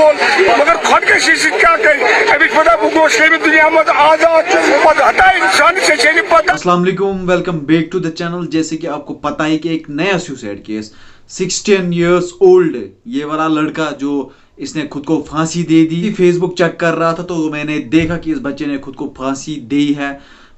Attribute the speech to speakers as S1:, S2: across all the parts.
S1: वोल मगर खुदकशी क्या कर अभी पता गोश दुनिया में आजाद हटा इंसान से पता।
S2: अस्सलाम वालेकुम, welcome back to the channel. जैसे कि आपको पता है कि एक नया सुसाइड केस 16 इयर्स ओल्ड ये वाला लड़का जो इसने खुद को फांसी दे दी, फेसबुक चेक कर रहा था तो मैंने देखा कि इस बच्चे ने खुद को फांसी दी है।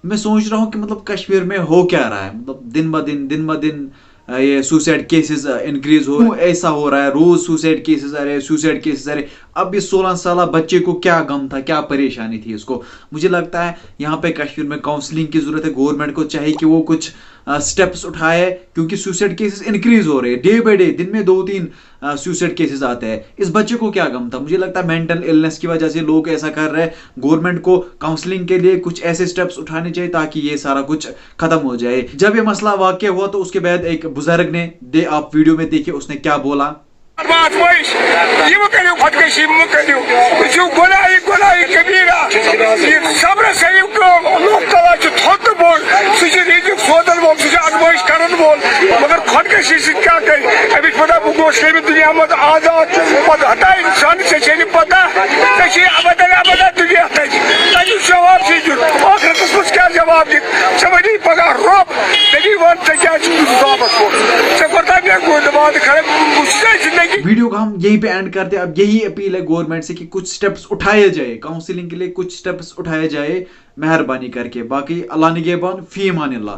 S2: मैं सोच रहा हूँ कि मतलब कश्मीर में हो क्या रहा है, मतलब दिन ब दिन ये सुसाइड केसेस इंक्रीज हो, ऐसा हो रहा है, रोज सुसाइड केसेस आ रहे। अब इस 16 साल बच्चे को क्या गम था, क्या परेशानी थी इसको। मुझे लगता है यहाँ पे कश्मीर में काउंसलिंग की जरूरत है। गवर्नमेंट को चाहिए कि वो कुछ स्टेप्स उठाए, क्योंकि सुसाइड केसेस इंक्रीज हो रहे हैं डे बाय डे। दिन में 2-3 सुसाइड केसेस आते हैं। इस बच्चे को क्या गम था? मुझे लगता है मेंटल इलनेस की वजह से लोग ऐसा कर रहे हैं। गवर्नमेंट को काउंसलिंग के लिए कुछ ऐसे स्टेप्स उठाने चाहिए ताकि ये सारा कुछ खत्म हो जाए। जब ये मसला वाकया हुआ तो उसके बाद एक बुजुर्ग ने आप वीडियो में देखिए उसने क्या बोला।
S1: खुदकशी गुनाह कबीरा सब्र बोल सोदन बोल अजमाइश कर बोल मगर खुदकशी क्या कर अभी पता गोश दुनिया में आजाद हटा इंसान से पता अबदन दुनिया जवाब से क्या जवाब दी पगह रोब दगी वन क्या जिंदगी।
S2: वीडियो का हम यहीं पे एंड करते हैं। अब यही अपील है गवर्नमेंट से कि कुछ स्टेप्स उठाए जाए, काउंसलिंग के लिए कुछ स्टेप्स उठाए जाए मेहरबानी करके। बाकी अल्लाह निगहबान, फी अमान अल्लाह।